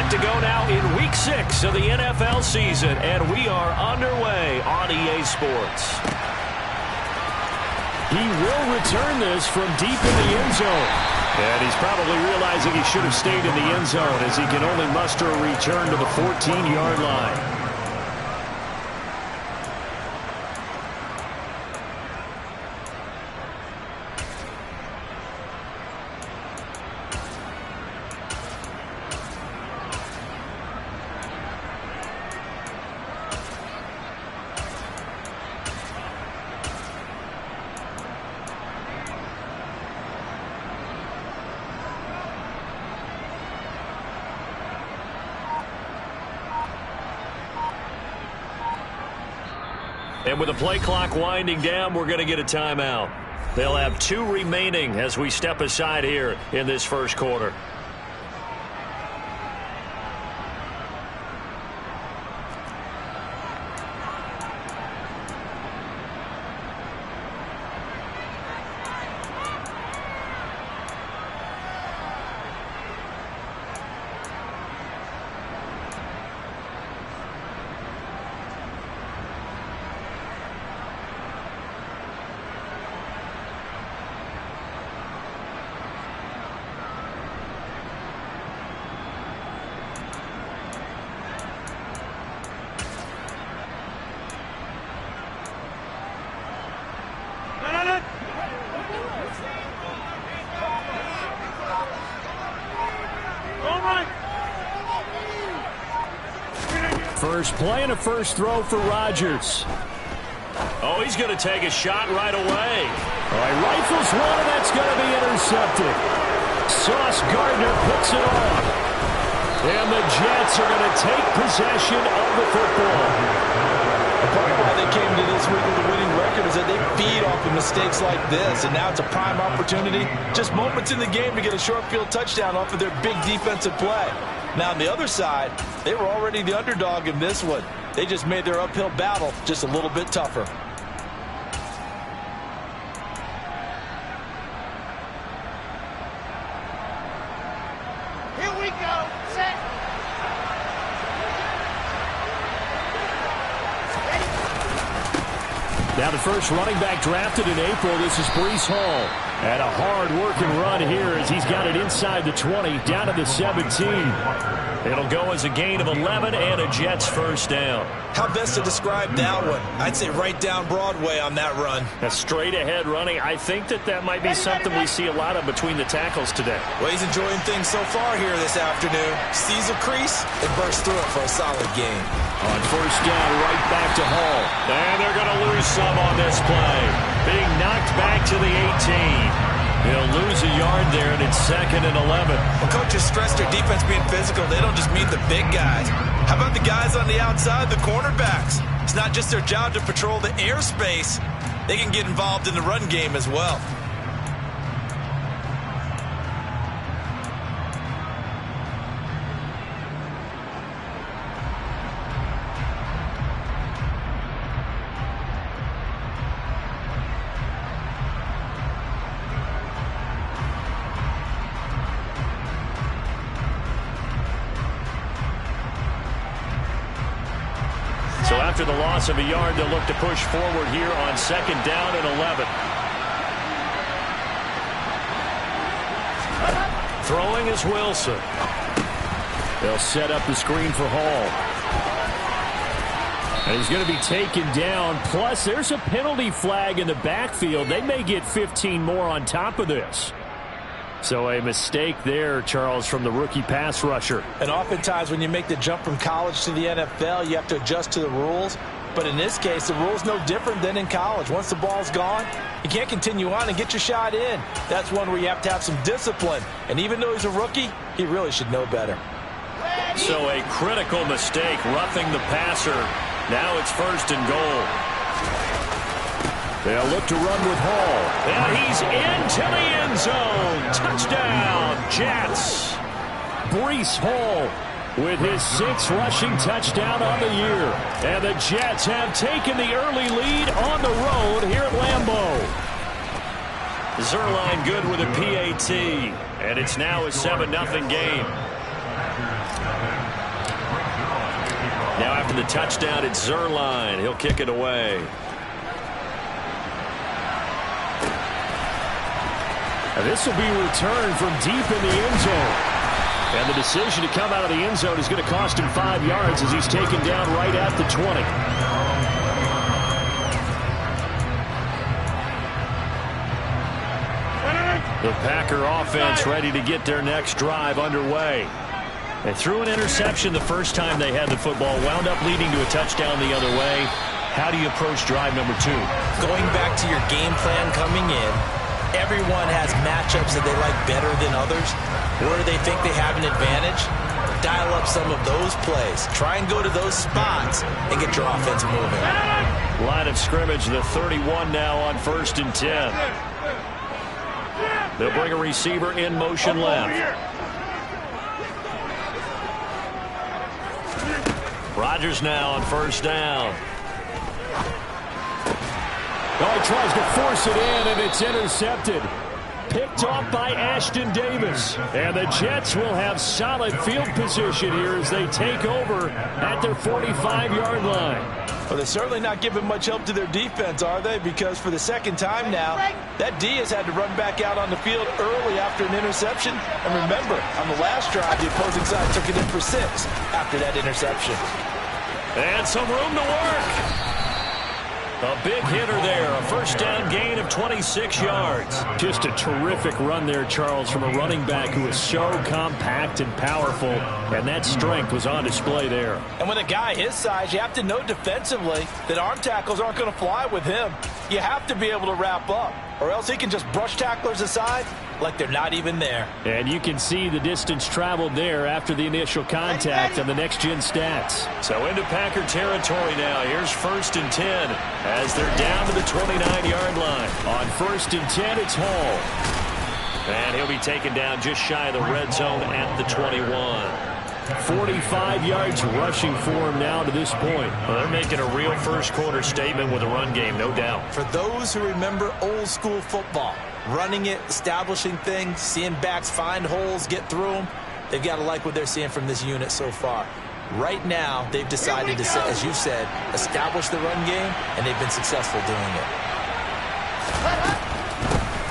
to go now in Week 6 of the NFL season, and we are underway on EA Sports. He will return this from deep in the end zone. And he's probably realizing he should have stayed in the end zone as he can only muster a return to the 14-yard line. And with the play clock winding down, we're going to get a timeout. They'll have 2 remaining as we step aside here in this first quarter. First play and a first throw for Rodgers. Oh, he's going to take a shot right away. All right, rifles one, and that's going to be intercepted. Sauce Gardner picks it off. And the Jets are going to take possession of the football. Part of why they came to this week with a winning record is that they feed off of mistakes like this, and now it's a prime opportunity, just moments in the game to get a short field touchdown off of their big defensive play. Now, on the other side, they were already the underdog in this one. They just made their uphill battle just a little bit tougher. Here we go. Set. Now the first running back drafted in April, this is Breece Hall. And a hard-working run here as he's got it inside the 20, down to the 17. It'll go as a gain of 11 and a Jets first down. How best to describe that one? I'd say right down Broadway on that run. A straight-ahead running. I think that might be something we see a lot of between the tackles today. Well, he's enjoying things so far here this afternoon. Sees a crease and bursts through it for a solid gain. On first down, right back to Hall. And they're going to lose some on this play. Being knocked back to the 18. He'll lose a yard there, and it's 2nd and 11. When coaches stress their defense being physical, they don't just mean the big guys. How about the guys on the outside, the cornerbacks? It's not just their job to patrol the airspace. They can get involved in the run game as well. So after the loss of a yard, they'll look to push forward here on 2nd down and 11. Throwing is Wilson. They'll set up the screen for Hall. And he's going to be taken down. Plus, there's a penalty flag in the backfield. They may get 15 more on top of this. So a mistake there, Charles, from the rookie pass rusher. And oftentimes when you make the jump from college to the NFL, you have to adjust to the rules. But in this case, the rule's no different than in college. Once the ball's gone, you can't continue on and get your shot in. That's one where you have to have some discipline. And even though he's a rookie, he really should know better. So a critical mistake, roughing the passer. Now it's 1st and goal. They'll look to run with Hall. And he's into the end zone. Touchdown, Jets. Breece Hall with his 6th rushing touchdown on the year. And the Jets have taken the early lead on the road here at Lambeau. Zuerlein good with a PAT. And it's now a 7-0 game. after the touchdown, it's Zuerlein. He'll kick it away. And this will be returned from deep in the end zone. And the decision to come out of the end zone is going to cost him 5 yards as he's taken down right at the 20. The Packer offense ready to get their next drive underway. They threw an interception the first time they had the football, wound up leading to a touchdown the other way. How do you approach drive number 2? Going back to your game plan coming in, everyone has matchups that they like better than others. Where they think they have an advantage, dial up some of those plays. Try and go to those spots and get your offense moving. Line of scrimmage, the 31 now on 1st and 10. They'll bring a receiver in motion left. Rodgers now on 1st down. Oh, he tries to force it in, and it's intercepted. Picked off by Ashton Davis. And the Jets will have solid field position here as they take over at their 45-yard line. Well, they're certainly not giving much help to their defense, are they? Because for the second time now, that D has had to run back out on the field early after an interception. And remember, on the last drive, the opposing side took it in for 6 after that interception. And some room to work. A big hitter there, a 1st down gain of 26 yards. Just a terrific run there, Charles, from a running back who is so compact and powerful, and that strength was on display there. And with a guy his size, you have to know defensively that arm tackles aren't going to fly with him. You have to be able to wrap up, or else he can just brush tacklers aside like they're not even there. And you can see the distance traveled there after the initial contact on the next-gen stats. So into Packer territory now. Here's 1st and 10 as they're down to the 29-yard line. On 1st and 10, it's Hall. And he'll be taken down just shy of the red zone at the 21. 45 yards rushing for him now to this point. Well, they're making a real first-quarter statement with a run game, no doubt. For those who remember old-school football, running it, establishing things, seeing backs find holes, get through them, they've got to like what they're seeing from this unit so far. Right now, they've decided to, as you said, establish the run game, and they've been successful doing it.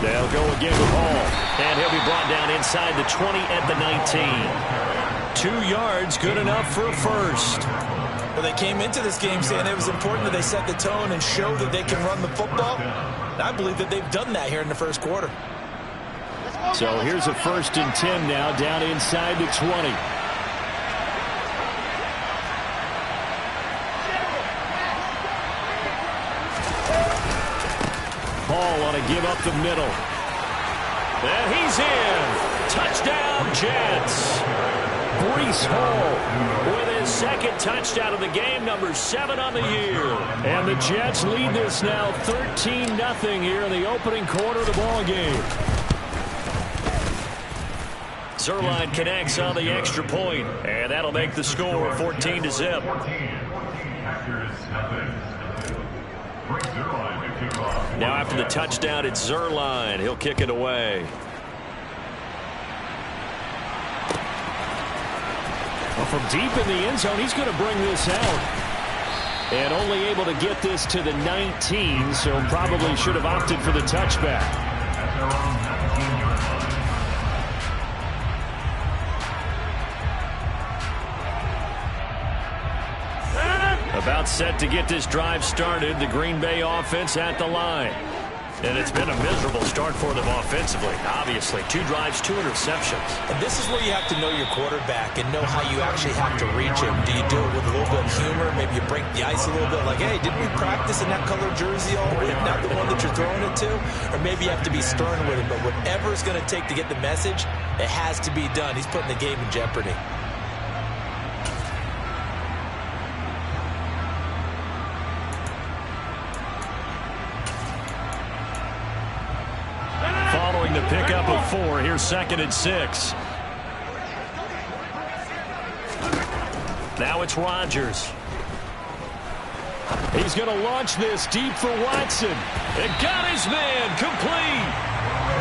They'll go again with Hall. And he'll be brought down inside the 20 at the 19. 2 yards, good enough for a 1st. Well, they came into this game saying it was important that they set the tone and show that they can run the football. And I believe that they've done that here in the 1st quarter. So here's a 1st and 10 now, down inside the 20. Hall on a give up the middle. And he's in. Touchdown, Jets. Breece Hall with his 2nd touchdown of the game, number 7 on the year. And the Jets lead this now 13-0 here in the opening quarter of the ball game. Zuerlein connects on the extra point, and that'll make the score 14-0. Now after the touchdown, it's Zuerlein. He'll kick it away. Well, from deep in the end zone, he's going to bring this out. And only able to get this to the 19, so probably should have opted for the touchback. About set to get this drive started. The Green Bay offense at the line. And it's been a miserable start for them offensively, obviously. 2 drives, 2 interceptions. And this is where you have to know your quarterback and know how you actually have to reach him. Do you do it with a little bit of humor? Maybe you break the ice a little bit, like, hey, didn't we practice in that color jersey all week? Not the one that you're throwing it to? Or maybe you have to be stern with him. But whatever it's going to take to get the message, it has to be done. He's putting the game in jeopardy. The pickup of 4. Here's 2nd and 6. Now it's Rodgers. He's going to launch this deep for Watson. It got his man complete.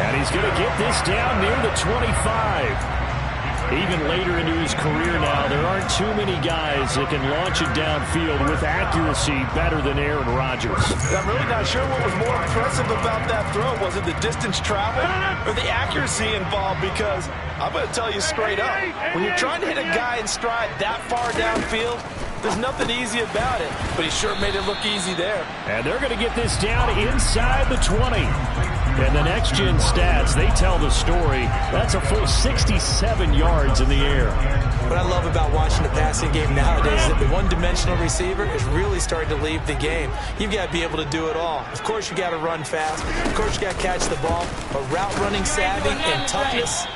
And he's going to get this down near the 25. Even later into his career now, there aren't too many guys that can launch it downfield with accuracy better than Aaron Rodgers. I'm really not sure what was more impressive about that throw. Was it the distance traveled or the accuracy involved? Because I'm going to tell you straight up, when you're trying to hit a guy in stride that far downfield, there's nothing easy about it. But he sure made it look easy there. And they're going to get this down inside the 20. And the next-gen stats, they tell the story. That's a full 67 yards in the air. What I love about watching the passing game nowadays is that the one-dimensional receiver is really starting to leave the game. You've got to be able to do it all. Of course, you got to run fast. Of course, you got to catch the ball. But route running savvy and toughness,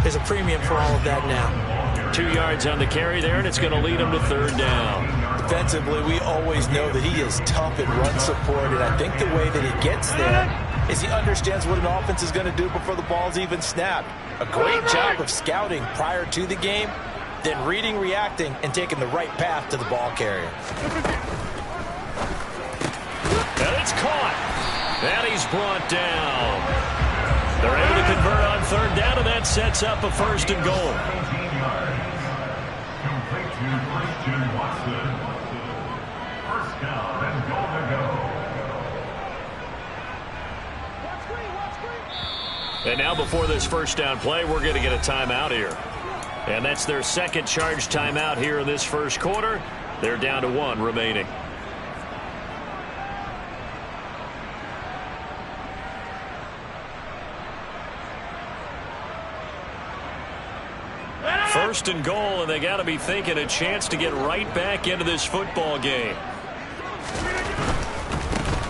there's a premium for all of that now. 2 yards on the carry there, and it's going to lead him to third down. Defensively, we always know that he is tough in run support, and I think the way that he gets there is he understands what an offense is going to do before the ball's even snapped. A great job of scouting prior to the game, then reading, reacting, and taking the right path to the ball carrier. And it's caught. And he's brought down. They're able to convert on third down, and that sets up a first and goal. First down and goal to go. And now before this first down play, we're going to get a timeout here. And that's their second charge timeout here in this first quarter. They're down to 1 remaining. First and goal, and they got to be thinking a chance to get right back into this football game.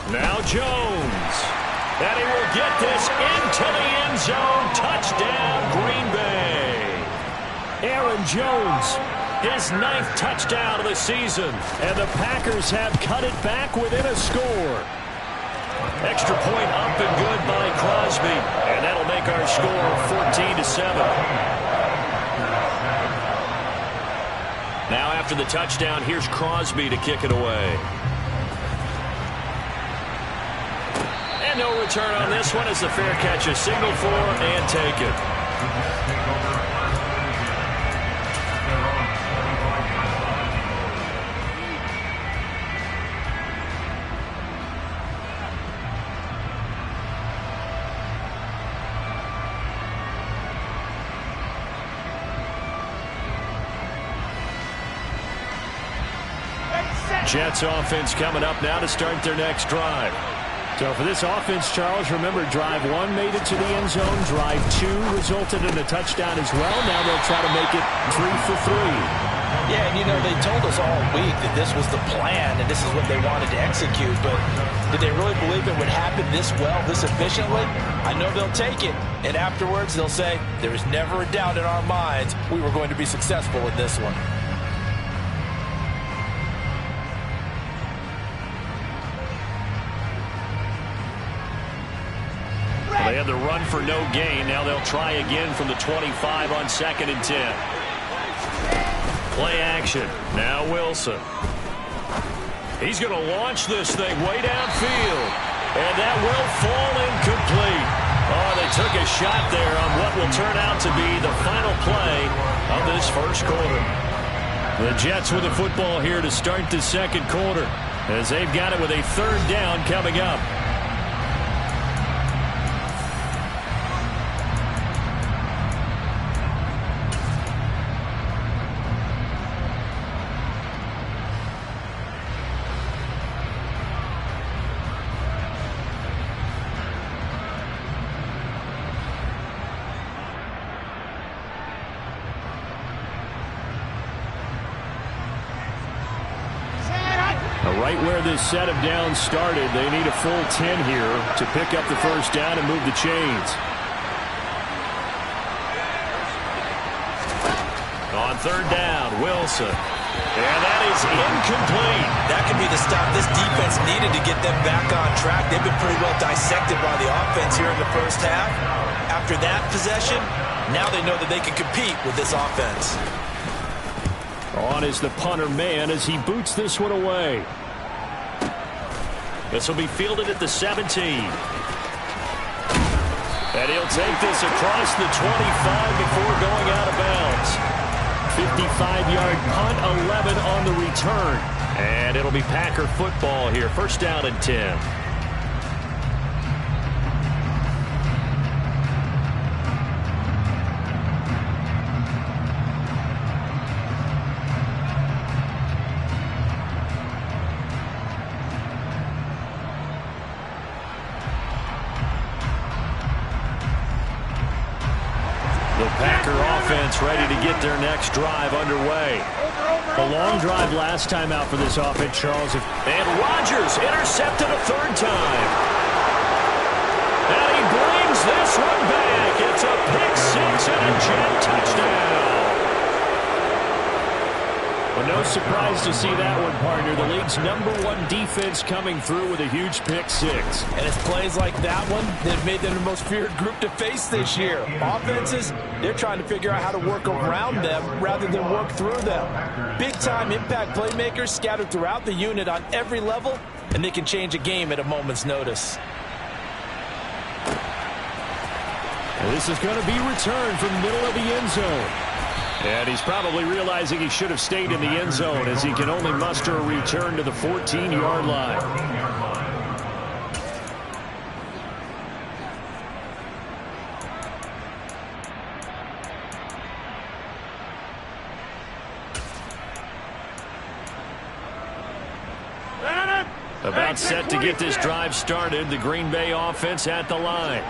Now Jones. And he will get this into the end zone. Touchdown, Green Bay. Aaron Jones, his 9th touchdown of the season. And the Packers have cut it back within a score. Extra point up and good by Crosby. And that'll make our score 14-7. Now after the touchdown, here's Crosby to kick it away. And no return on this one as the fair catch is signaled for and taken. Jets offense coming up now to start their next drive. So for this offense, Charles, remember, drive 1 made it to the end zone. Drive 2 resulted in a touchdown as well. Now they'll try to make it 3 for 3. Yeah, and you know, they told us all week that this was the plan and this is what they wanted to execute, but did they really believe it would happen this well, this efficiently? I know they'll take it, and afterwards they'll say, there was never a doubt in our minds we were going to be successful in this one. They had the run for no gain. Now they'll try again from the 25 on 2nd and 10. Play action. Now Wilson. He's going to launch this thing way downfield. And that will fall incomplete. Oh, they took a shot there on what will turn out to be the final play of this first quarter. The Jets with the football here to start the second quarter, as they've got it with a third down coming up. Right where this set of downs started, they need a full 10 here to pick up the first down and move the chains. On third down, Wilson. And that is incomplete. That could be the stop this defense needed to get them back on track. They've been pretty well dissected by the offense here in the first half. After that possession, now they know that they can compete with this offense. On is the punter man as he boots this one away. This will be fielded at the 17. And he'll take this across the 25 before going out of bounds. 55-yard punt, 11 on the return. And it'll be Packer football here. First down and 10. Packer offense ready to get their next drive underway. A long drive last time out for this offense, Charles. And Rodgers intercepted a third time. And he brings this one back. It's a pick six and a jam touchdown. Well, no surprise to see that one, partner. The league's #1 defense coming through with a huge pick six. And it's plays like that one that have made them the most feared group to face this year. Offenses, they're trying to figure out how to work around them rather than work through them. Big-time impact playmakers scattered throughout the unit on every level, and they can change a game at a moment's notice. And this is going to be returned from the middle of the end zone. And he's probably realizing he should have stayed in the end zone as he can only muster a return to the 14-yard line. About set to get this drive started, the Green Bay offense at the line.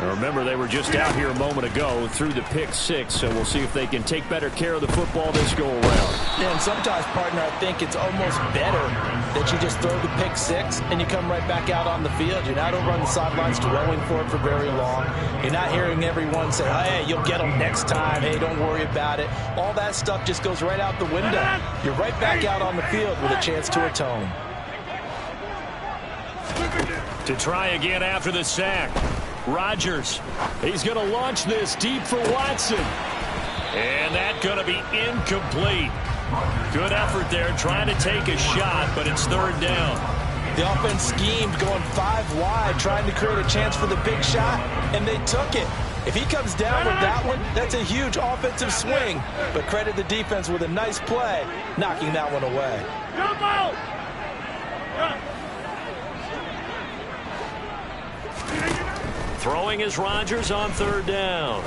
Remember, they were just out here a moment ago through the pick six, so we'll see if they can take better care of the football this go-around. Yeah, and sometimes, partner, I think it's almost better that you just throw the pick six and you come right back out on the field. You're not over on the sidelines dwelling for it for very long. You're not hearing everyone say, hey, you'll get them next time. Hey, don't worry about it. All that stuff just goes right out the window. You're right back out on the field with a chance to atone. To try again after the sack. Rodgers, he's going to launch this deep for Watson. And that's going to be incomplete. Good effort there trying to take a shot, but it's third down. The offense schemed going 5 wide, trying to create a chance for the big shot, and they took it. If he comes down with that one, that's a huge offensive swing. But credit the defense with a nice play, knocking that one away. Throwing is Rodgers on third down.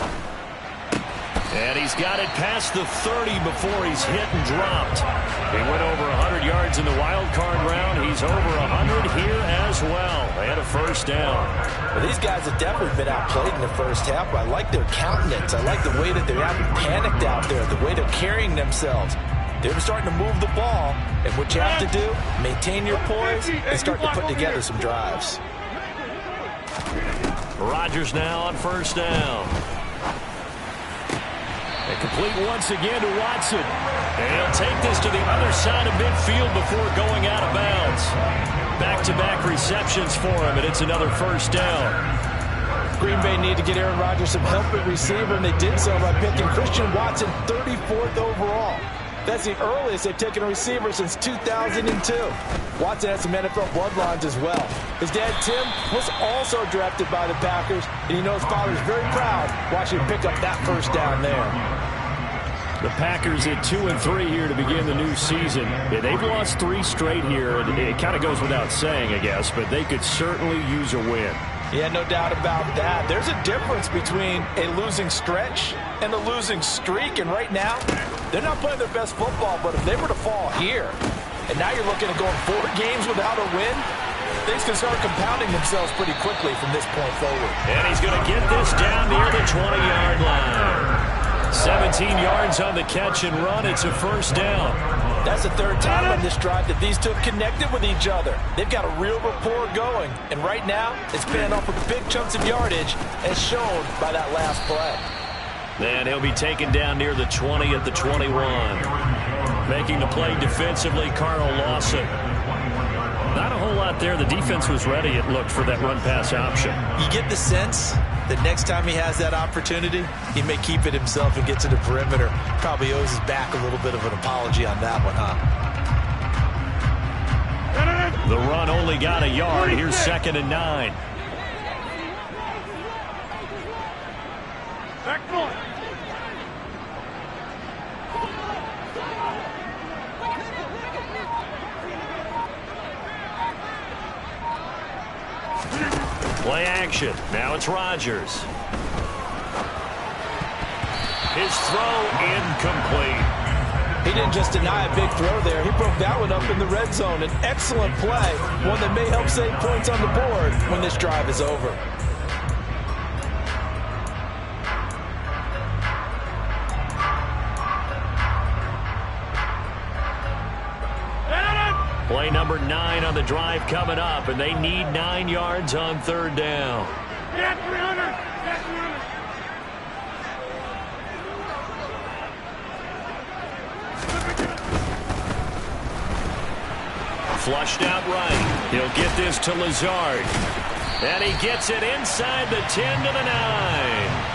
And he's got it past the 30 before he's hit and dropped. He went over 100 yards in the wild card round. He's over 100 here as well. And a first down. Well, these guys have definitely been outplayed in the first half. I like their countenance. I like the way that they haven't panicked out there, the way they're carrying themselves. They're starting to move the ball. And what you have to do, maintain your poise and start to put together some drives. Rodgers now on first down. And complete once again to Watson. And he'll take this to the other side of midfield before going out of bounds. Back-to-back receptions for him, and it's another first down. Green Bay need to get Aaron Rodgers some help at receiver, and they did so by picking Christian Watson 34th overall. That's the earliest they've taken a receiver since 2002. Watson has some NFL bloodlines as well. His dad, Tim, was also drafted by the Packers, and he knows father's very proud watching him pick up that first down there. The Packers at 2-3 here to begin the new season. Yeah, they've lost 3 straight here. It kind of goes without saying, I guess, but they could certainly use a win. Yeah, no doubt about that. There's a difference between a losing stretch and a losing streak, and right now, they're not playing their best football, but if they were to fall here, and now you're looking at going 4 games without a win, things can start compounding themselves pretty quickly from this point forward. And he's going to get this down near the 20-yard line. 17 yards on the catch and run. It's a first down. That's the third time on this drive that these two have connected with each other. They've got a real rapport going, and right now, it's paying off with big chunks of yardage, as shown by that last play. And he'll be taken down near the 20 at the 21. Making the play defensively, Carl Lawson. Not a whole lot there. The defense was ready, it looked, for that run-pass option. You get the sense that next time he has that opportunity, he may keep it himself and get to the perimeter. Probably owes his back a little bit of an apology on that one, huh? The run only got a yard. Here's 2nd and 9. Play action. Now it's Rodgers. His throw incomplete. He didn't just deny a big throw there. He broke that one up in the red zone. An excellent play, one that may help save points on the board when this drive is over. Play number 9 on the drive coming up, and they need 9 yards on third down. Get 300! Get 300! Flushed out right. He'll get this to Lazard. And he gets it inside the 10 to the 9.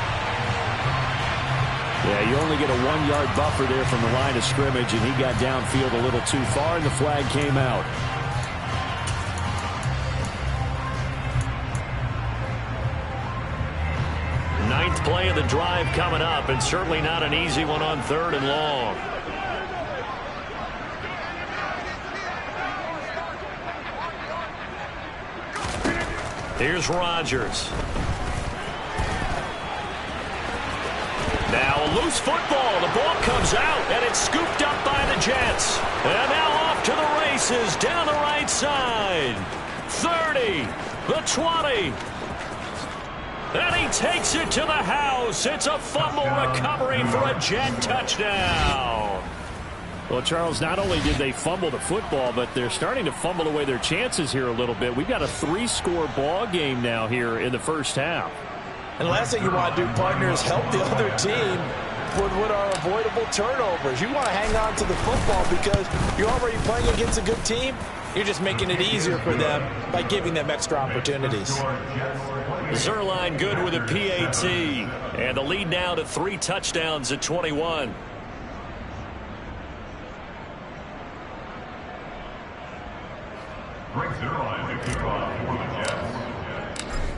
Yeah, you only get a 1-yard buffer there from the line of scrimmage, and he got downfield a little too far, and the flag came out. Ninth play of the drive coming up, and certainly not an easy one on third and long. Here's Rodgers. Now a loose football. The ball comes out, and it's scooped up by the Jets. And now off to the races down the right side. 30, the 20. And he takes it to the house. It's a fumble recovery for a Jet touchdown. Well, Charles, not only did they fumble the football, but they're starting to fumble away their chances here a little bit. We've got a 3-score ball game now here in the first half. And the last thing you want to do, partner, is help the other team with what are avoidable turnovers. You want to hang on to the football because you're already playing against a good team. You're just making it easier for them by giving them extra opportunities. Zuerlein good with a PAT. And the lead now to 3 touchdowns at 21.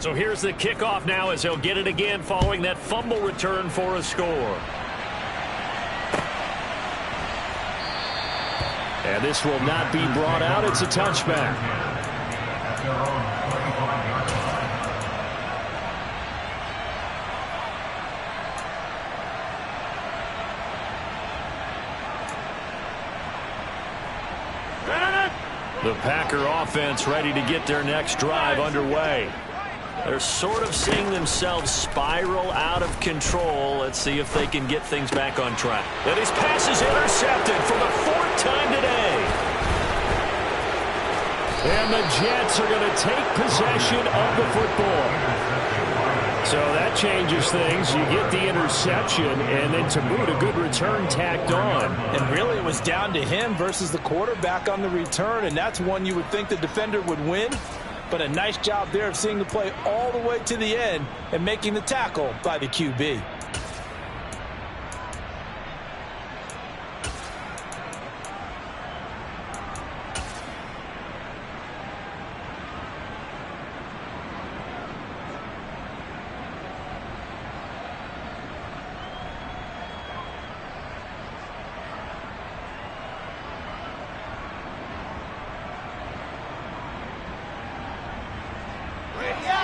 So here's the kickoff now as he'll get it again following that fumble return for a score. And this will not be brought out. It's a touchback. The Packer offense ready to get their next drive underway. They're sort of seeing themselves spiral out of control. Let's see if they can get things back on track. And his pass is intercepted for the 4th time today. And the Jets are going to take possession of the football. So that changes things. You get the interception, and then to boot, a good return tacked on. And really it was down to him versus the quarterback on the return, and that's one you would think the defender would win. But a nice job there of seeing the play all the way to the end and making the tackle by the QB.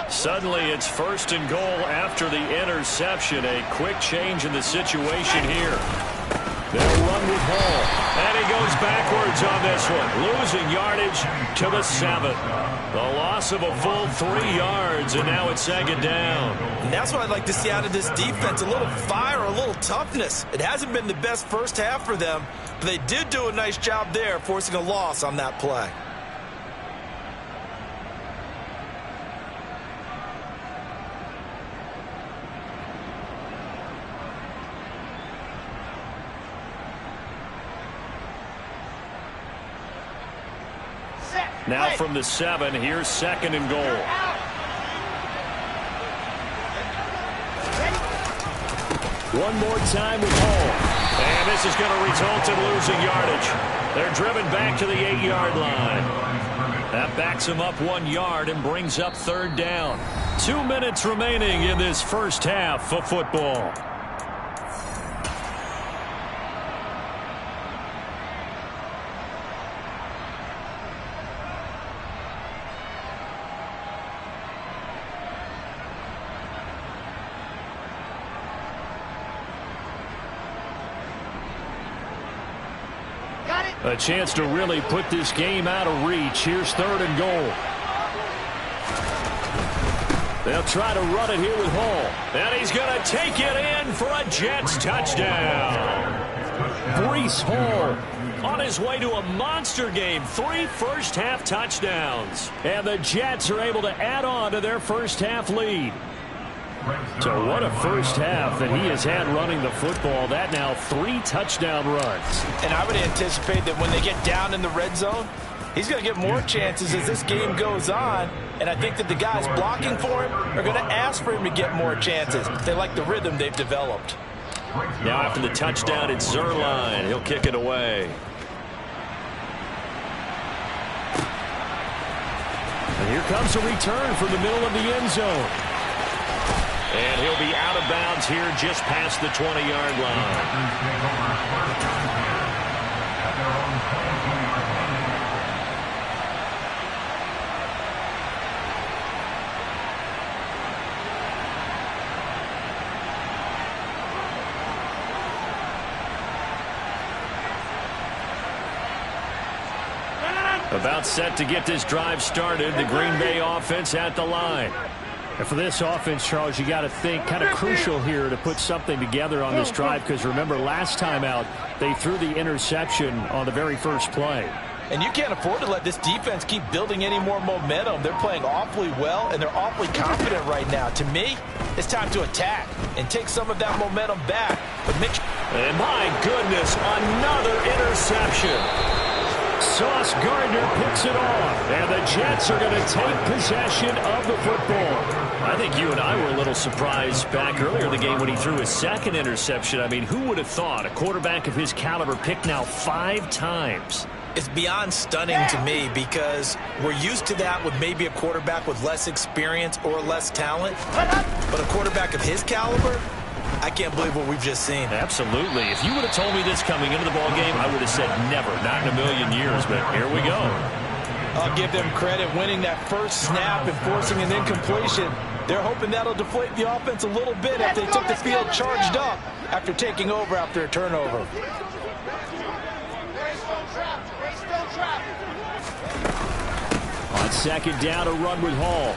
Suddenly it's 1st and goal after the interception. A quick change in the situation here. They'll run with Hall. And he goes backwards on this one. Losing yardage to the 7. The loss of a full 3 yards, and now it's 2nd down. And that's what I'd like to see out of this defense. A little fire, a little toughness. It hasn't been the best first half for them, but they did do a nice job there, forcing a loss on that play. Now from the 7, here's 2nd and goal. One more time with Hall. And this is going to result in losing yardage. They're driven back to the 8-yard line. That backs him up 1 yard and brings up 3rd down. 2 minutes remaining in this first half of football. A chance to really put this game out of reach. Here's 3rd and goal. They'll try to run it here with Hall. And he's going to take it in for a Jets touchdown. Breece Hall on his way to a monster game. 3 first-half touchdowns. And the Jets are able to add on to their first-half lead. So what a first half that he has had running the football. That now 3 touchdown runs. And I would anticipate that when they get down in the red zone, he's going to get more chances as this game goes on. And I think that the guys blocking for him are going to ask for him to get more chances. They like the rhythm they've developed. Now after the touchdown, it's Zuerlein. He'll kick it away. And here comes a return from the middle of the end zone. And he'll be out of bounds here just past the 20-yard line. About set to get this drive started. The Green Bay offense at the line. And for this offense, Charles, you got to think kind of crucial here to put something together on this drive, because remember last time out they threw the interception on the very first play. And you can't afford to let this defense keep building any more momentum. They're playing awfully well, and they're awfully confident right now. To me, it's time to attack and take some of that momentum back. But make sure. And my goodness, another interception. Sauce Gardner picks it off, and the Jets are going to take possession of the football. I think you and I were a little surprised back earlier in the game when he threw his 2nd interception. I mean, who would have thought a quarterback of his caliber picked now 5 times? It's beyond stunning to me, because we're used to that with maybe a quarterback with less experience or less talent. But a quarterback of his caliber, I can't believe what we've just seen. Absolutely. If you would have told me this coming into the ball game, I would have said never, not in a million years, but here we go. I'll give them credit winning that first snap and forcing an incompletion. They're hoping that'll deflate the offense a little bit if they took the field charged up after taking over after a turnover. On 2nd down, a run with Hall.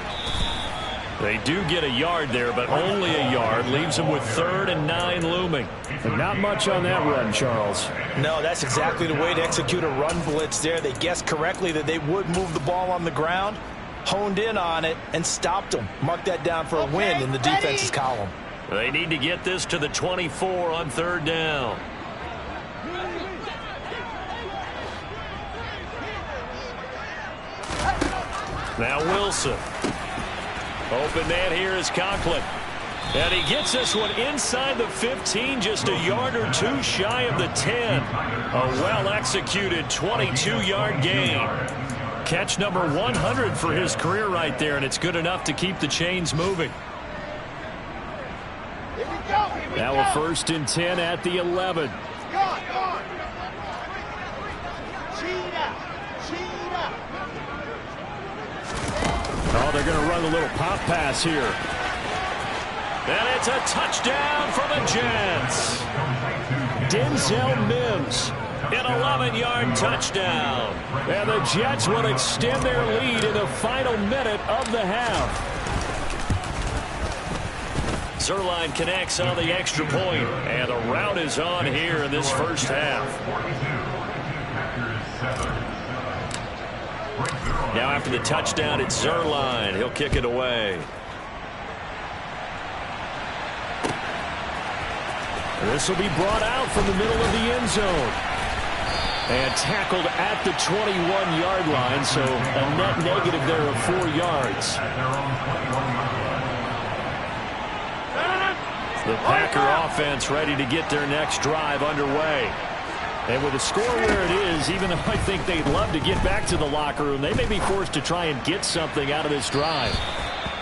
They do get a yard there, but only a yard. Leaves them with 3rd and 9 looming. And not much on that run, Charles. No, that's exactly the way to execute a run blitz there. They guessed correctly that they would move the ball on the ground, honed in on it, and stopped them. Mark that down for a win in the defense's column. They need to get this to the 24 on 3rd down. Now Wilson. Open man here is Conklin. And he gets this one inside the 15, just a yard or 2 shy of the 10. A well-executed 22-yard gain. Catch number 100 for his career right there, and it's good enough to keep the chains moving. Now a 1st and 10 at the 11. Oh, they're going to run a little pop pass here. And it's a touchdown for the Jets. Denzel Mims. An 11-yard touchdown. And the Jets will extend their lead in the final minute of the half. Zuerlein connects on the extra point, and the route is on here in this first half. Now after the touchdown, it's Zuerlein. He'll kick it away. This will be brought out from the middle of the end zone. And tackled at the 21-yard line, so a net negative there of 4 yards. The Packer offense ready to get their next drive underway. And with the score where it is, even though I think they'd love to get back to the locker room, they may be forced to try and get something out of this drive.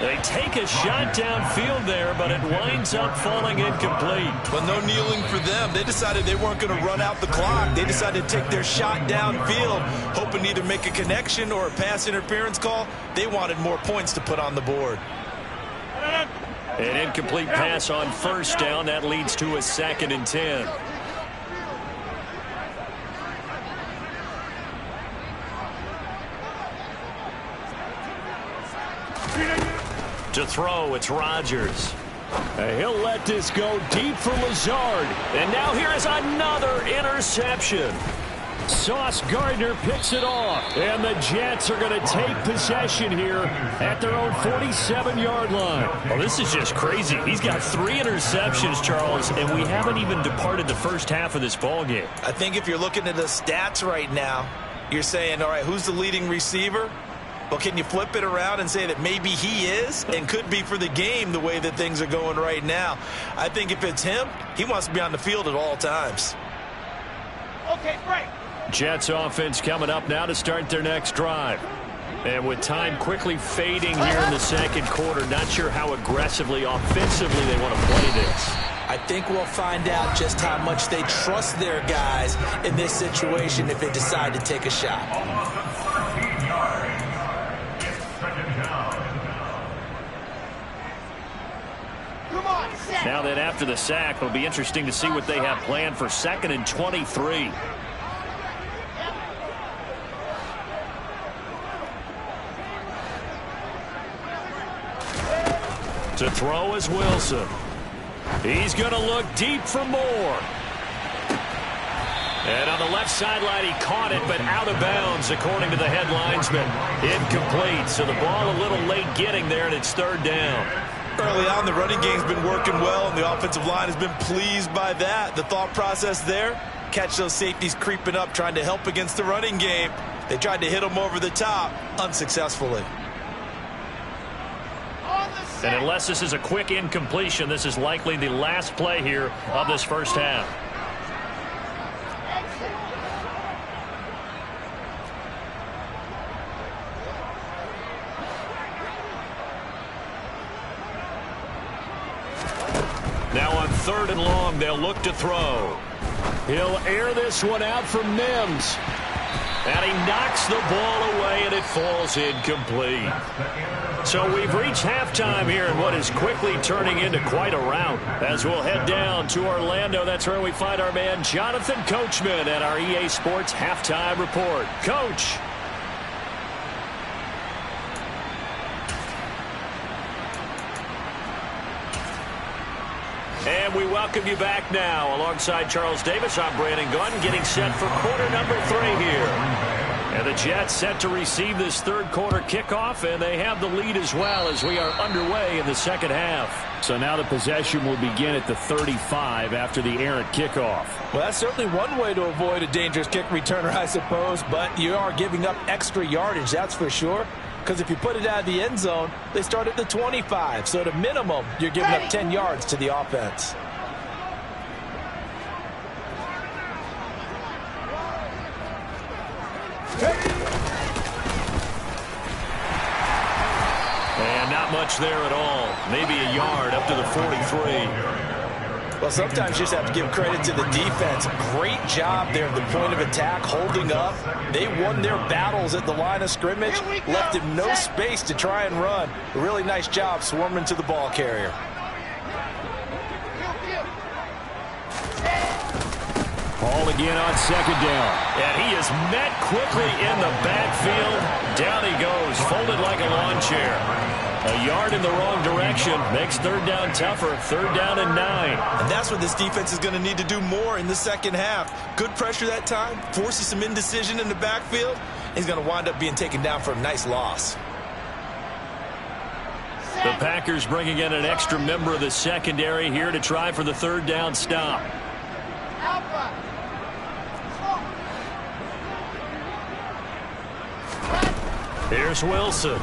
They take a shot downfield there, but it winds up falling incomplete. But no kneeling for them. They decided they weren't going to run out the clock. They decided to take their shot downfield, hoping to either make a connection or a pass interference call. They wanted more points to put on the board. An incomplete pass on first down. That leads to a 2nd and 10. To throw, it's Rodgers. He'll let this go deep for Lazard. And now here is another interception. Sauce Gardner picks it off. And the Jets are going to take possession here at their own 47-yard line. Well, this is just crazy. He's got 3 interceptions, Charles, and we haven't even departed the first half of this ballgame. I think if you're looking at the stats right now, you're saying, all right, who's the leading receiver? Well, can you flip it around and say that maybe he is and could be for the game the way that things are going right now? I think if it's him, he wants to be on the field at all times. Okay, break. Jets offense coming up now to start their next drive. And with time quickly fading here in the second quarter, not sure how aggressively, offensively they want to play this. I think we'll find out just how much they trust their guys in this situation if they decide to take a shot. Almost at 13 yards. It's second down. Come on, set. Now then, after the sack, it'll be interesting to see what they have planned for 2nd and 23. To throw is Wilson. He's going to look deep for Moore. And on the left sideline, he caught it, but out of bounds, according to the head linesman. Incomplete, so the ball a little late getting there, and it's 3rd down. Early on, the running game's been working well, and the offensive line has been pleased by that. The thought process there, catch those safeties creeping up, trying to help against the running game. They tried to hit them over the top, unsuccessfully. And unless this is a quick incompletion, this is likely the last play here of this first half. Now on 3rd and long, they'll look to throw. He'll air this one out for Mims. And he knocks the ball away, and it falls incomplete. So we've reached halftime here in what is quickly turning into quite a rout. As we'll head down to Orlando, that's where we find our man Jonathan Coachman at our EA Sports Halftime Report. Coach. And we welcome you back now. Alongside Charles Davis, I'm Brandon Gunn, getting set for quarter number 3 here. And the Jets set to receive this 3rd quarter kickoff, and they have the lead as well as we are underway in the second half. So now the possession will begin at the 35 after the errant kickoff. Well, that's certainly one way to avoid a dangerous kick returner, I suppose, but you are giving up extra yardage, that's for sure. Because if you put it out of the end zone, they start at the 25. So at a minimum, you're giving up 10 yards to the offense. And not much there at all. Maybe a yard up to the 43. Well, sometimes you just have to give credit to the defense. Great job there at the point of attack, holding up. They won their battles at the line of scrimmage, left him no space to try and run. A really nice job swarming to the ball carrier. Ball again on 2nd down. And he is met quickly in the backfield. Down he goes, folded like a lawn chair. A yard in the wrong direction makes 3rd down tougher. 3rd down and 9. And that's what this defense is going to need to do more in the second half. Good pressure that time, forces some indecision in the backfield. He's going to wind up being taken down for a nice loss. The Packers bringing in an extra member of the secondary here to try for the 3rd down stop. Here's Wilson.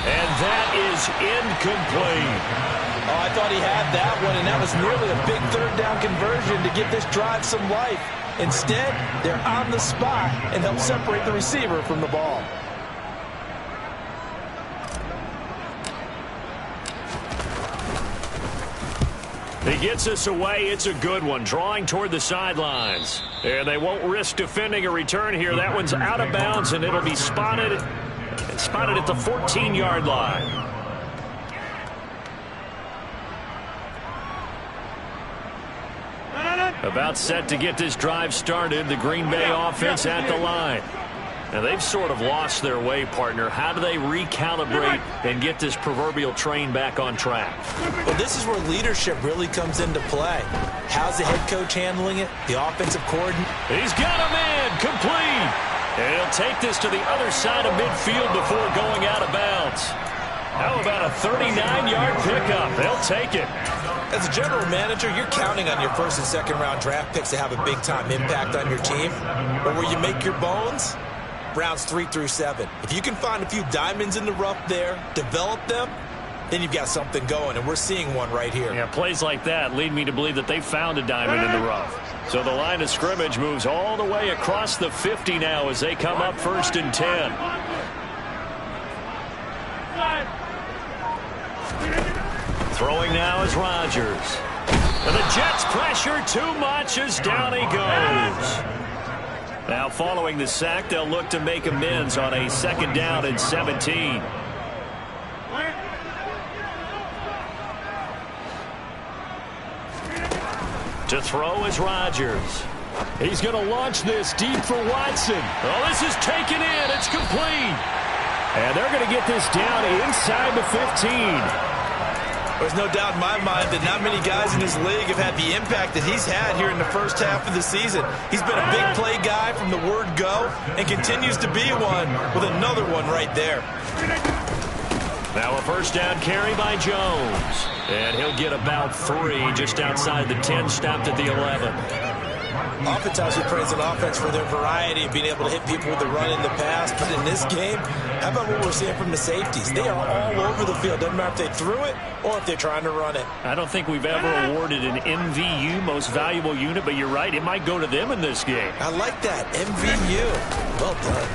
And that is incomplete. Oh, I thought he had that one, and that was nearly a big 3rd down conversion to give this drive some life. Instead, they're on the spot and help separate the receiver from the ball. He gets us away. It's a good one, drawing toward the sidelines. And they won't risk defending a return here. That one's out of bounds, and it'll be spotted at the 14-yard line. About set to get this drive started. The Green Bay offense at the line. Now, they've sort of lost their way, partner. How do they recalibrate and get this proverbial train back on track? Well, this is where leadership really comes into play. How's the head coach handling it? The offensive coordinator? He's got a man, complete. And he'll take this to the other side of midfield before going out of bounds. How about a 39-yard pickup? They'll take it. As a general manager, you're counting on your first and second round draft picks to have a big-time impact on your team. But where you make your bones, rounds 3 through 7. If you can find a few diamonds in the rough there, develop them, then you've got something going, and we're seeing one right here. Yeah, plays like that lead me to believe that they found a diamond in the rough. So the line of scrimmage moves all the way across the 50 now as they come up 1st and 10. Throwing now is Rodgers. And the Jets pressure too much as down he goes. Now following the sack, they'll look to make amends on a 2nd down and 17. To throw is Rodgers. He's going to launch this deep for Watson. Oh, this is taken in. It's complete. And they're going to get this down inside the 15. There's no doubt in my mind that not many guys in this league have had the impact that he's had here in the first half of the season. He's been a big play guy from the word go and continues to be one with another one right there. Now a 1st down carry by Jones. And he'll get about 3 just outside the 10, stopped at the 11. Oftentimes we praise an offense for their variety of being able to hit people with the run in the pass. But in this game, how about what we're seeing from the safeties? They are all over the field. Doesn't matter if they threw it or if they're trying to run it. I don't think we've ever awarded an MVU, most valuable unit, but you're right, it might go to them in this game. I like that. MVU. Well done.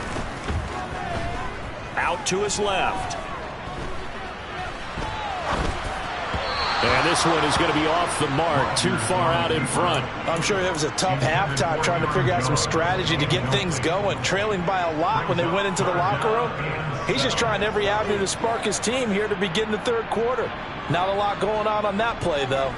Out to his left. And this one is going to be off the mark, too far out in front. I'm sure it was a tough halftime trying to figure out some strategy to get things going, trailing by a lot when they went into the locker room. He's just trying every avenue to spark his team here to begin the 3rd quarter. Not a lot going on that play, though.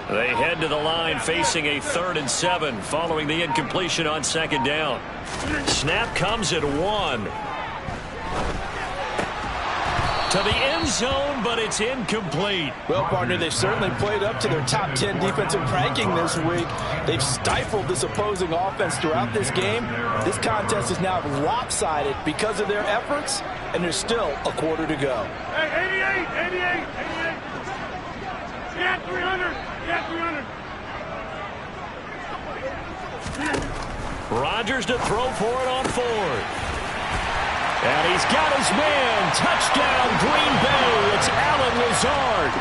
They head to the line facing a 3rd and 7 following the incompletion on 2nd down. Snap comes at 1. To the end zone, but it's incomplete. Well, partner, they've certainly played up to their top 10 defensive ranking this week. They've stifled this opposing offense throughout this game. This contest is now lopsided because of their efforts, and there's still a quarter to go. Hey, 88. Yeah, 300. Yeah, 300. Rodgers to throw for it on 4th. And he's got his man. Touchdown, Green Bay. It's Allen Lazard.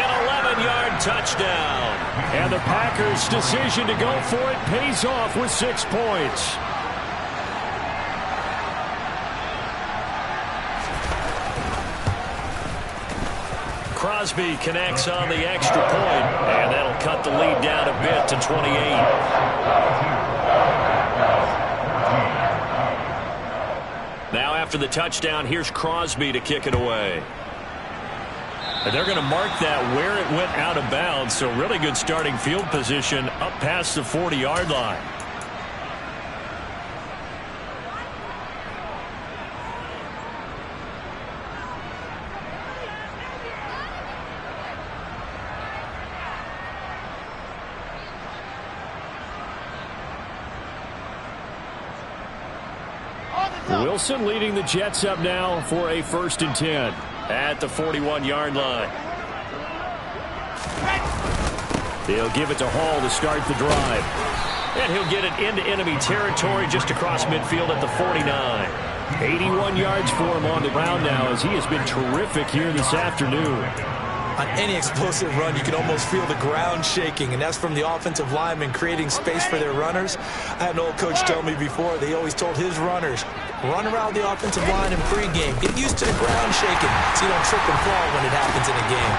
An 11-yard touchdown. And the Packers' decision to go for it pays off with 6 points. Crosby connects on the extra point, and that'll cut the lead down a bit to 28. Now after the touchdown, here's Crosby to kick it away. And they're going to mark that where it went out of bounds, so really good starting field position up past the 40-yard line. Wilson leading the Jets up now for a 1st and 10 at the 41-yard line. He'll give it to Hall to start the drive. And he'll get it into enemy territory just across midfield at the 49. 81 yards for him on the ground now as he has been terrific here this afternoon. On any explosive run, you can almost feel the ground shaking, and that's from the offensive linemen creating space for their runners. I had an old coach tell me before, they always told his runners, run around the offensive line in pregame. Get used to the ground shaking so you don't trip and fall when it happens in a game.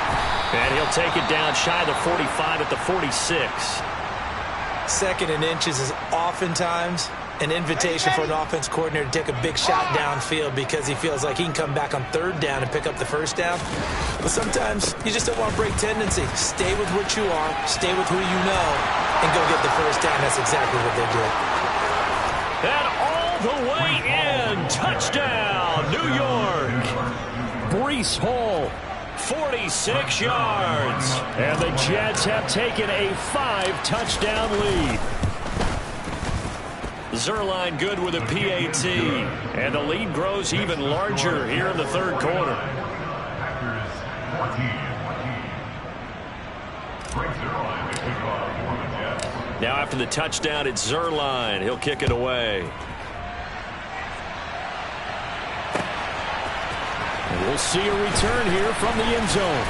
And he'll take it down shy of the 45 at the 46. Second and inches is oftentimes an invitation for an offense coordinator to take a big shot downfield because he feels like he can come back on third down and pick up the first down. But sometimes you just don't want to break tendency. Stay with what you are, stay with who you know, and go get the first down. That's exactly what they did. And all the way in. Touchdown, New York. Breece Hall, 46 yards. And the Jets have taken a 5-touchdown lead. Zuerlein good with a PAT. And the lead grows even larger here in the third quarter. Now after the touchdown, it's Zuerlein. He'll kick it away. And we'll see a return here from the end zone.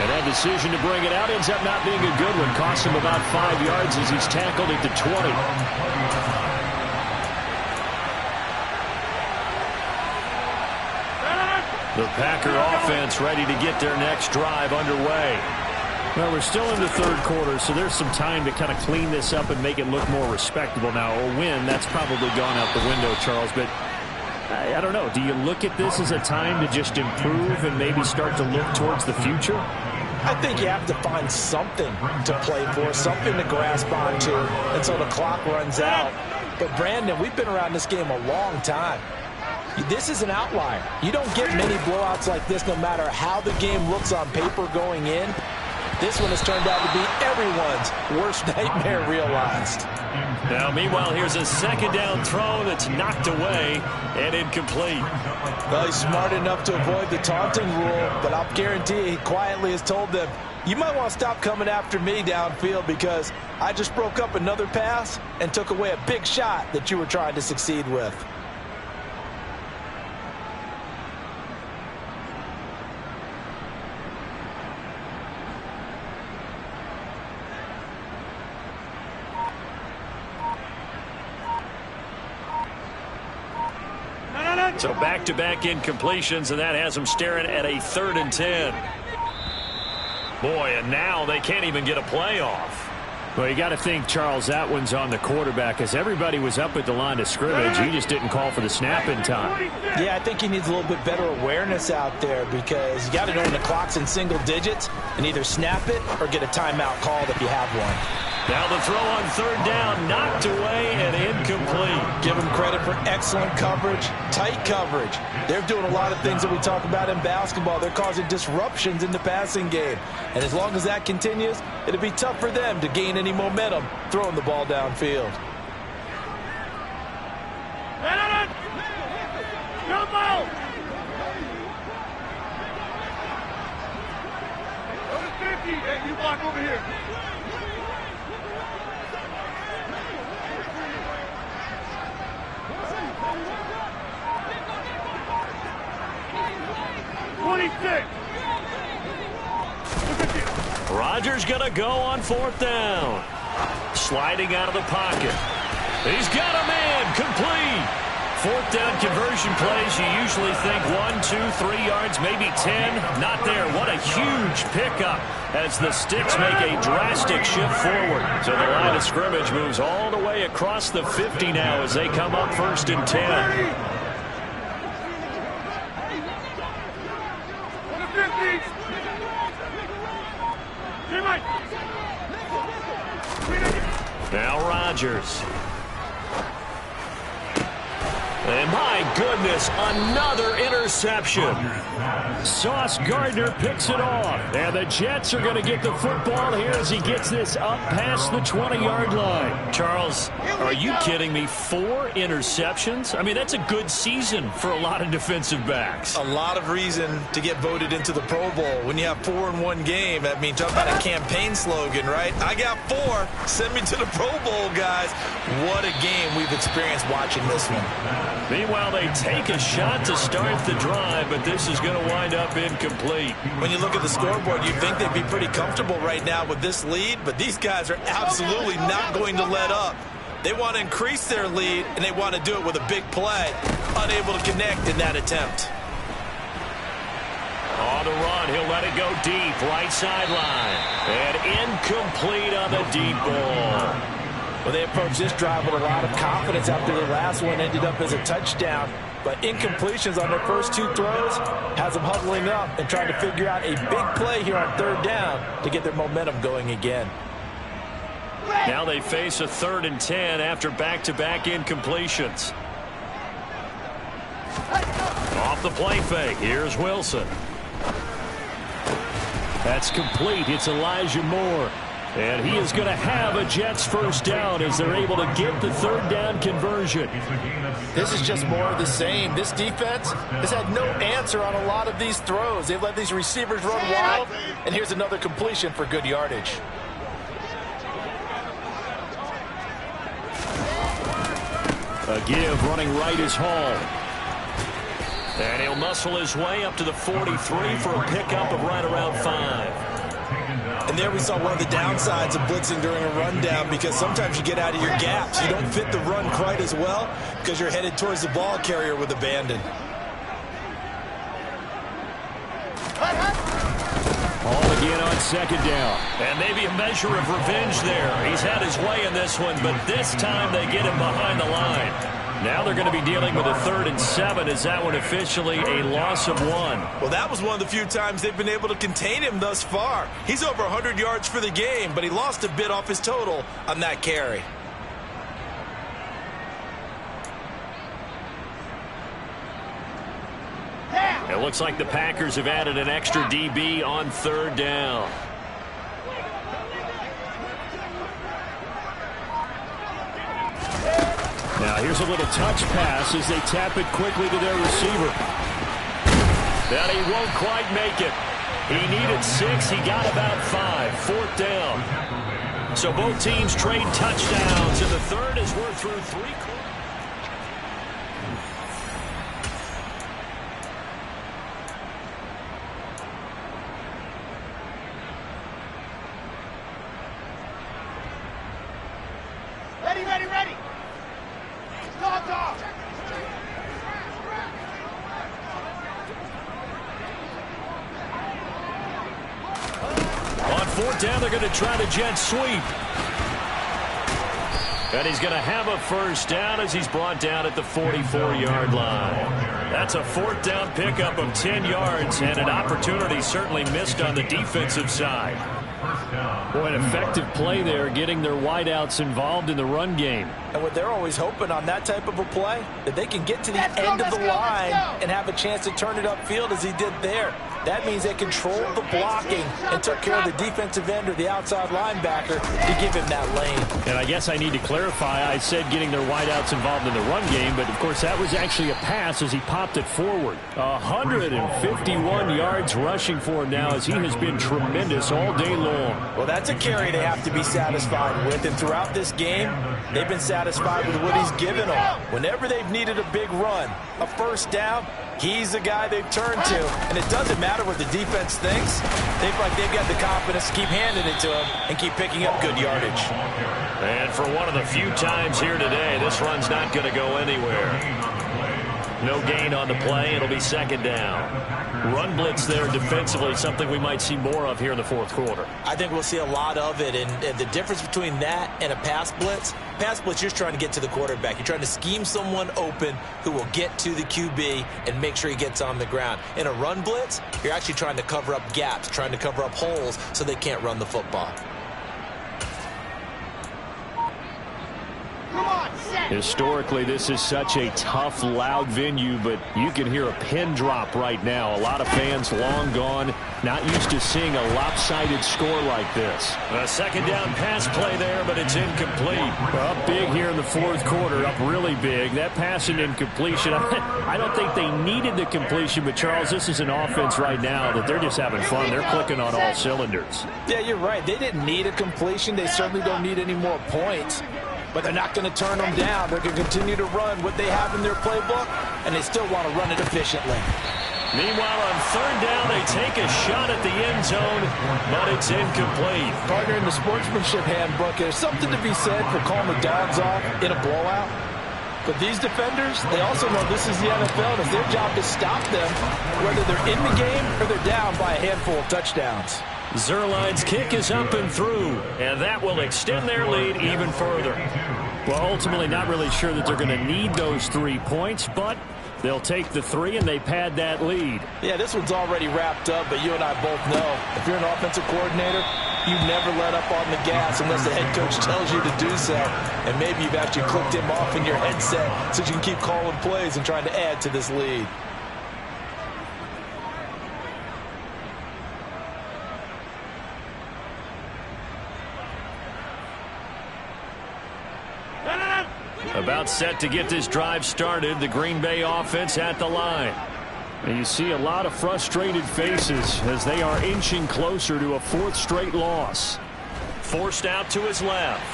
And that decision to bring it out ends up not being a good one. Costs him about 5 yards as he's tackled at the 20. The Packer offense ready to get their next drive underway. Well, we're still in the third quarter, so there's some time to kind of clean this up and make it look more respectable now. A win, that's probably gone out the window, Charles, but I don't know. Do you look at this as a time to just improve and maybe start to look towards the future? I think you have to find something to play for, something to grasp onto until the clock runs out. But, Brandon, we've been around this game a long time. This is an outlier. You don't get many blowouts like this no matter how the game looks on paper going in. This one has turned out to be everyone's worst nightmare realized. Now, meanwhile, here's a second down throw that's knocked away and incomplete. Well, he's smart enough to avoid the taunting rule, but I'll guarantee he quietly has told them, you might want to stop coming after me downfield because I just broke up another pass and took away a big shot that you were trying to succeed with. So back-to-back incompletions, and that has them staring at a 3rd and 10. Boy, and now they can't even get a play off. Well, you got to think, Charles, that one's on the quarterback as everybody was up at the line of scrimmage. He just didn't call for the snap in time. Yeah, I think he needs a little bit better awareness out there because you got to know when the clock's in single digits and either snap it or get a timeout called if you have one. Now the throw on 3rd down, knocked away and incomplete. Give them credit for excellent coverage, tight coverage. They're doing a lot of things that we talk about in basketball. They're causing disruptions in the passing game. And as long as that continues, it'll be tough for them to gain any momentum throwing the ball downfield. Jump out! Go to 50, and you block over here. Rodgers going to go on 4th down. Sliding out of the pocket. He's got a man, complete. 4th down conversion plays, you usually think 1, 2, 3 yards, maybe 10. Not there. What a huge pickup as the Sticks make a drastic shift forward. So the line of scrimmage moves all the way across the 50 now as they come up 1st and 10. Now Rodgers. And my goodness, another interception. Sauce Gardner picks it off. And the Jets are going to get the football here as he gets this up past the 20-yard line. Charles, are you kidding me? 4 interceptions? I mean, that's a good season for a lot of defensive backs. A lot of reason to get voted into the Pro Bowl. When you have 4 in one game, that means talk about a campaign slogan, right? I got 4. Send me to the Pro Bowl, guys. What a game we've experienced watching this one. Meanwhile, they take a shot to start the drive, but this is going to wind up incomplete. When you look at the scoreboard, you'd think they'd be pretty comfortable right now with this lead, but these guys are absolutely not going to let up. They want to increase their lead, and they want to do it with a big play. Unable to connect in that attempt. On the run, he'll let it go deep, right sideline. And incomplete on the deep ball. Well, they approached this drive with a lot of confidence after the last one ended up as a touchdown. But incompletions on their first two throws has them huddling up and trying to figure out a big play here on third down to get their momentum going again. Now they face a 3rd and 10 after back-to-back incompletions. Off the play fake, here's Wilson. That's complete. It's Elijah Moore. And he is going to have a Jets first down as they're able to get the 3rd down conversion. This is just more of the same. This defense has had no answer on a lot of these throws. They've let these receivers run wild, and here's another completion for good yardage. A give running right is Hall. And he'll muscle his way up to the 43 for a pickup of right around 5. And there we saw one of the downsides of blitzing during a rundown, because sometimes you get out of your gaps. You don't fit the run quite as well because you're headed towards the ball carrier with abandon. Hall again on 2nd down. And maybe a measure of revenge there. He's had his way in this one, but this time they get him behind the line. Now they're going to be dealing with a 3rd and 7. Is that one officially a loss of 1? Well, that was one of the few times they've been able to contain him thus far. He's over 100 yards for the game, but he lost a bit off his total on that carry. It looks like the Packers have added an extra DB on 3rd down. Now here's a little touch pass as they tap it quickly to their receiver. That he won't quite make it. He needed 6. He got about 5. 4th down. So both teams trade touchdowns, and the 3rd as we're through 3 quarters. Ready. Dog. On 4th down, they're going to try the jet sweep. And he's going to have a first down as he's brought down at the 44-yard line. That's a 4th down pickup of 10 yards and an opportunity certainly missed on the defensive side. Boy, an effective play there, getting their wideouts involved in the run game. And what they're always hoping on that type of a play, that they can get to the end of the line and have a chance to turn it upfield as he did there. That means they controlled the blocking and took care of the defensive end or the outside linebacker to give him that lane. And I guess I need to clarify, I said getting their wideouts involved in the run game, but of course that was actually a pass as he popped it forward. 151 yards rushing for him now as he has been tremendous all day long. Well, that's a carry they have to be satisfied with, and throughout this game, they've been satisfied with what he's given them. Whenever they've needed a big run, a first down, he's the guy they've turned to. And it doesn't matter what the defense thinks. They feel like they've got the confidence to keep handing it to him and keep picking up good yardage. And for one of the few times here today, this run's not going to go anywhere. No gain on the play. It'll be 2nd down. Run blitz there defensively, something we might see more of here in the 4th quarter. I think we'll see a lot of it, and the difference between that and a pass blitz, you're just trying to get to the quarterback. You're trying to scheme someone open who will get to the QB and make sure he gets on the ground. In a run blitz, you're actually trying to cover up gaps, trying to cover up holes so they can't run the football. Historically, this is such a tough, loud venue, but you can hear a pin drop right now. A lot of fans long gone, not used to seeing a lopsided score like this. A 2nd down pass play there, but it's incomplete. Up big here in the 4th quarter, up really big. That pass and incompletion, I don't think they needed the completion, but Charles, this is an offense right now that they're just having fun. They're clicking on all cylinders. Yeah, you're right. They didn't need a completion. They certainly don't need any more points. But they're not going to turn them down. They're going to continue to run what they have in their playbook, and they still want to run it efficiently. Meanwhile, on third down, they take a shot at the end zone, but it's incomplete. Partner, in the sportsmanship handbook, there's something to be said for calling the dogs off in a blowout. But these defenders, they also know this is the NFL, and it's their job to stop them, whether they're in the game or they're down by a handful of touchdowns. Zuerlein's kick is up and through, and that will extend their lead even further. Well, ultimately not really sure that they're going to need those 3 points, but they'll take the 3 and they pad that lead. Yeah, this one's already wrapped up, but you and I both know if you're an offensive coordinator, you never let up on the gas unless the head coach tells you to do so. And maybe you've actually clicked him off in your headset so you can keep calling plays and trying to add to this lead. About set to get this drive started, the Green Bay offense at the line. And you see a lot of frustrated faces as they are inching closer to a 4th straight loss. Forced out to his left.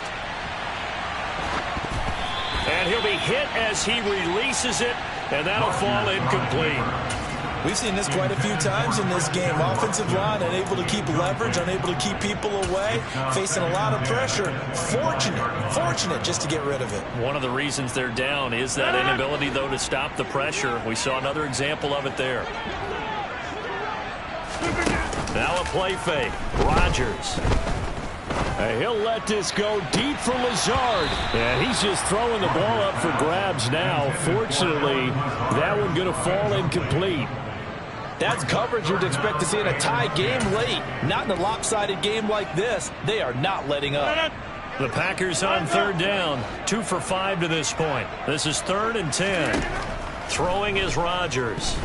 And he'll be hit as he releases it, and that'll fall incomplete. We've seen this quite a few times in this game. Offensive line unable to keep leverage, unable to keep people away, facing a lot of pressure. Fortunate just to get rid of it. One of the reasons they're down is that inability, though, to stop the pressure. We saw another example of it there. Now a play fake. Rodgers. He'll let this go deep for Lazard. And he's just throwing the ball up for grabs now. Fortunately, that one going to fall incomplete. That's coverage you'd expect to see in a tie game late. Not in a lopsided game like this. They are not letting up. The Packers on third down. 2 for 5 to this point. This is 3rd and 10. Throwing is Rodgers.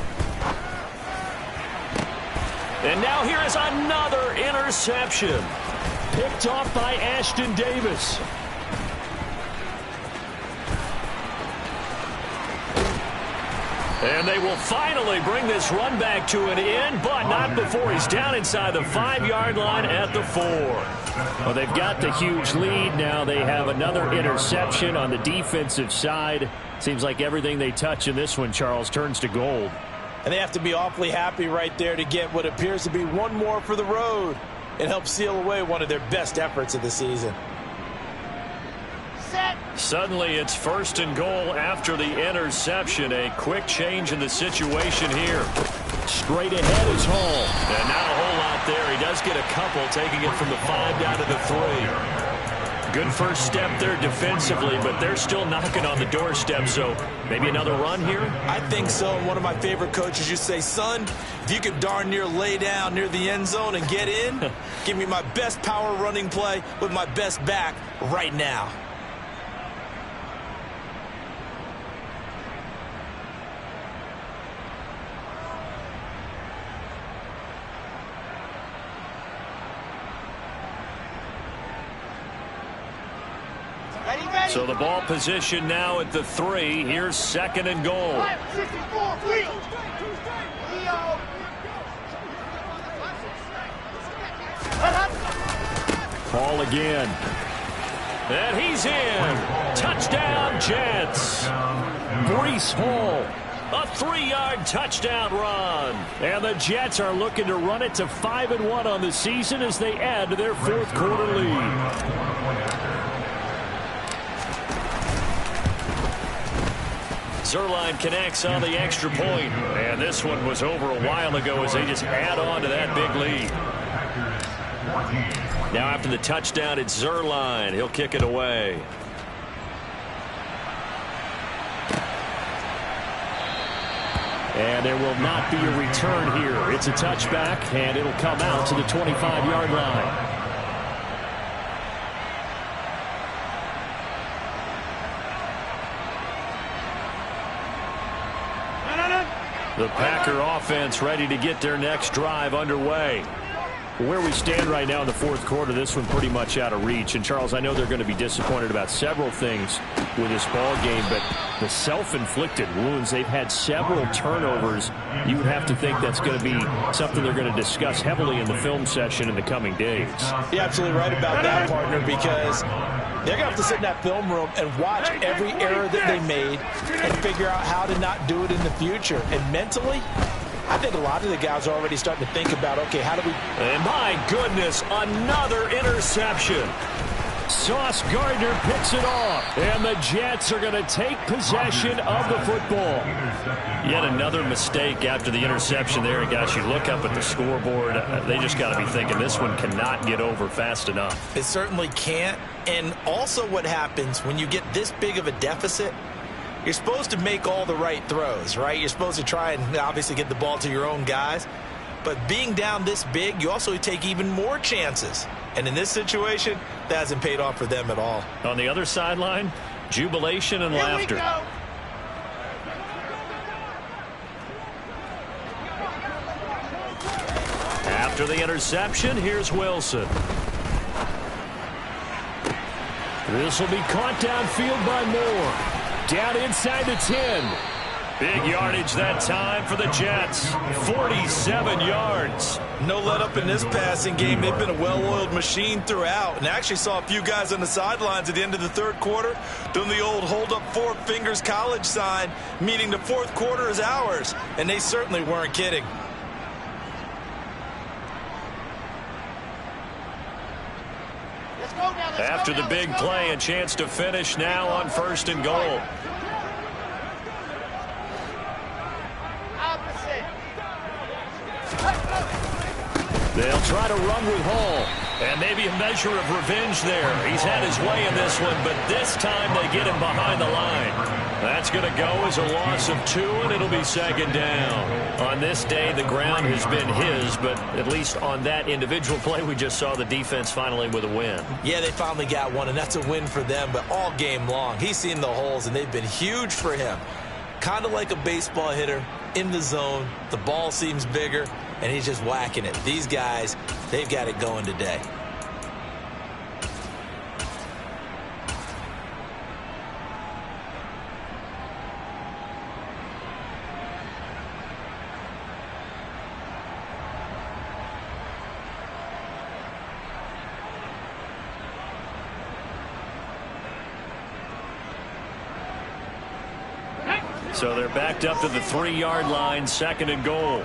And now here is another interception. Picked off by Ashton Davis. And they will finally bring this run back to an end, but not before he's down inside the 5-yard line at the 4. Well, they've got the huge lead. Now they have another interception on the defensive side. Seems like everything they touch in this one, Charles, turns to gold. And they have to be awfully happy right there to get what appears to be one more for the road. It helps seal away one of their best efforts of the season. Suddenly it's 1st and goal after the interception. A quick change in the situation here. Straight ahead is Hall. And not a whole lot there. He does get a couple, taking it from the 5 down to the 3. Good first step there defensively, but they're still knocking on the doorstep, so maybe another run here? I think so. And one of my favorite coaches, you say, son, if you could darn near lay down near the end zone and get in, give me my best power running play with my best back right now. So the ball position now at the 3. Here's 2nd and goal. Hall again. And he's in. Touchdown, Jets. Breece Hall. A 3-yard touchdown run. And the Jets are looking to run it to 5-1 on the season as they add to their 4th quarter lead. Zuerlein connects on the extra point. And this one was over a while ago as they just add on to that big lead. Now after the touchdown, it's Zuerlein. He'll kick it away. And there will not be a return here. It's a touchback, and it'll come out to the 25-yard line. The Packer offense ready to get their next drive underway. Where we stand right now in the 4th quarter, this one pretty much out of reach. And, Charles, I know they're going to be disappointed about several things with this ball game, but the self-inflicted wounds, they've had several turnovers. You would have to think that's going to be something they're going to discuss heavily in the film session in the coming days. You're absolutely right about that, partner, because They're going to have to sit in that film room and watch every error that they made and figure out how to not do it in the future. And mentally, I think a lot of the guys are already starting to think about, okay, how do we... And my goodness, another interception. Sauce Gardner picks it off, and the Jets are going to take possession of the football. Yet another mistake after the interception there. And guys, you look up at the scoreboard, they just got to be thinking this one cannot get over fast enough. It certainly can't. And also what happens when you get this big of a deficit, you're supposed to make all the right throws, right? You're supposed to try and obviously get the ball to your own guys. But being down this big, you also take even more chances. And in this situation, that hasn't paid off for them at all. On the other sideline, jubilation and laughter. After the interception, here's Wilson. This will be caught downfield by Moore. Down inside the 10. Big yardage that time for the Jets. 47 yards. No let up in this passing game. They've been a well-oiled machine throughout. And I actually saw a few guys on the sidelines at the end of the third quarter doing the old hold up 4 fingers college sign, meaning the fourth quarter is ours. And they certainly weren't kidding. After the big play, a chance to finish now on 1st and goal. They'll try to run with Hall. And maybe a measure of revenge there. He's had his way in this one, but this time they get him behind the line. That's going to go as a loss of 2, and it'll be 2nd down. On this day, the ground has been his, but at least on that individual play, we just saw the defense finally with a win. Yeah, they finally got one, and that's a win for them, but all game long, he's seen the holes, and they've been huge for him. Kind of like a baseball hitter in the zone. The ball seems bigger, and he's just whacking it. These guys, they've got it going today. So they're backed up to the 3-yard line, 2nd and goal.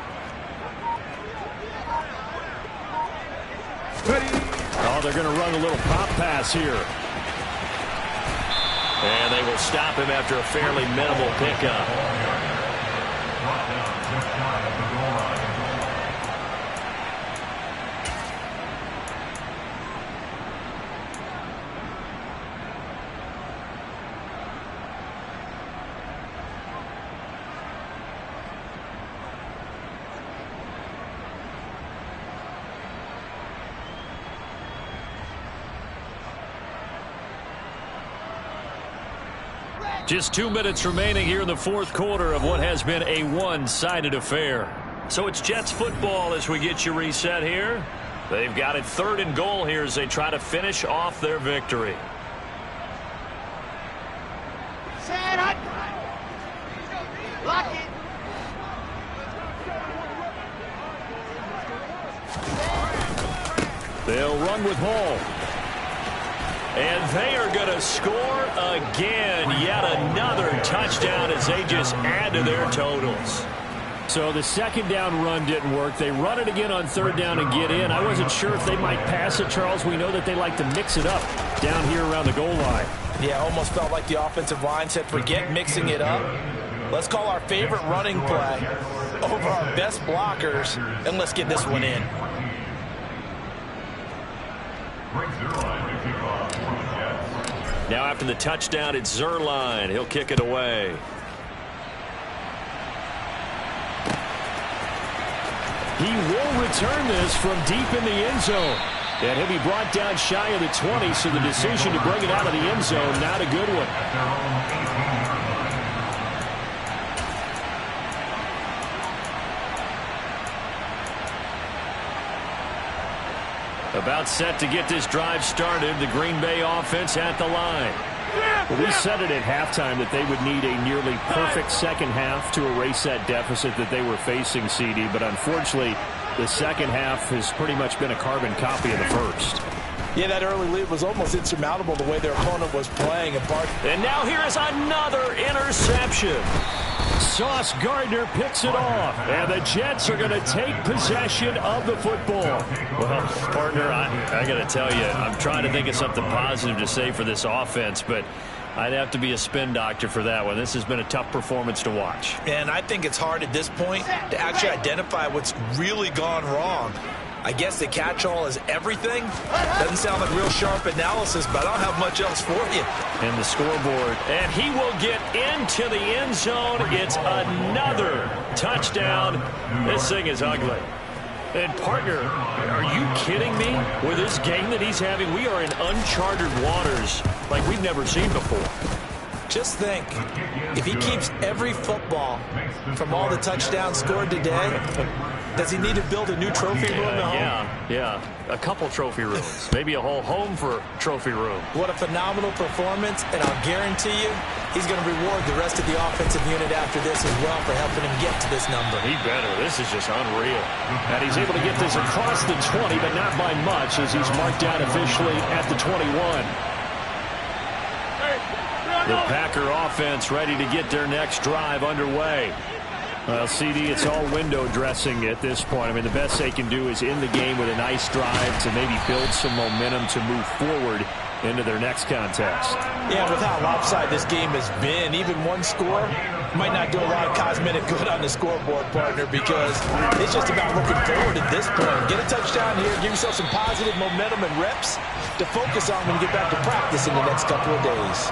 Oh, they're going to run a little pop pass here. And they will stop him after a fairly minimal pickup. Just 2 minutes remaining here in the fourth quarter of what has been a one-sided affair. So it's Jets football as we get you reset here. They've got it 3rd and goal here as they try to finish off their victory. Set up. Lock it. They'll run with Hall. And they are going to score again. Yet another touchdown as they just add to their totals. So the 2nd down run didn't work. They run it again on 3rd down and get in. I wasn't sure if they might pass it, Charles. We know that they like to mix it up down here around the goal line. Yeah, almost felt like the offensive line said, forget mixing it up. Let's call our favorite running play over our best blockers, and let's get this one in. Now after the touchdown, it's Zuerlein. He'll kick it away. He will return this from deep in the end zone. And he'll be brought down shy of the 20, so the decision to bring it out of the end zone, not a good one. About set to get this drive started, the Green Bay offense at the line. Well, we said it at halftime that they would need a nearly perfect second half to erase that deficit that they were facing, CD, but unfortunately, the second half has pretty much been a carbon copy of the first. Yeah, that early lead was almost insurmountable the way their opponent was playing. And now here is another interception. Sauce Gardner picks it off, and the Jets are going to take possession of the football. Well, partner, I got to tell you, I'm trying to think of something positive to say for this offense, but I'd have to be a spin doctor for that one. This has been a tough performance to watch. And I think it's hard at this point to actually identify what's really gone wrong. I guess the catch-all is everything. Doesn't sound like real sharp analysis, but I don't have much else for you. And the scoreboard. And he will get into the end zone. It's another touchdown. This thing is ugly. And, partner, are you kidding me? With this game that he's having, we are in uncharted waters like we've never seen before. Just think, if he keeps every football from all the touchdowns scored today, does he need to build a new trophy room at home? Yeah. A couple trophy rooms. Maybe a whole home for trophy room. What a phenomenal performance, and I'll guarantee you he's going to reward the rest of the offensive unit after this as well for helping him get to this number. He better. This is just unreal. And he's able to get this across the 20, but not by much as he's marked down officially at the 21. The Packer offense ready to get their next drive underway. Well, CD, it's all window dressing at this point. I mean, the best they can do is end the game with a nice drive to maybe build some momentum to move forward into their next contest. Yeah, with how lopsided this game has been, even one score might not do a lot of cosmetic good on the scoreboard, partner, because it's just about looking forward at this point. Get a touchdown here, give yourself some positive momentum and reps to focus on when you get back to practice in the next couple of days.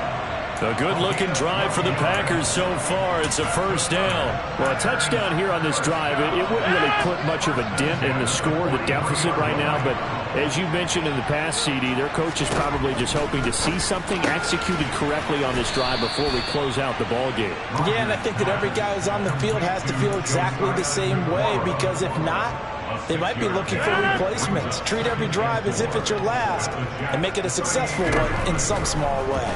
A good-looking drive for the Packers so far. It's a first down. Well, a touchdown here on this drive, it wouldn't really put much of a dent in the score, the deficit right now. But as you mentioned in the past, CD, their coach is probably just hoping to see something executed correctly on this drive before we close out the ball game. Yeah, and I think that every guy who's on the field has to feel exactly the same way, because if not, they might be looking for replacements. Treat every drive as if it's your last and make it a successful one in some small way.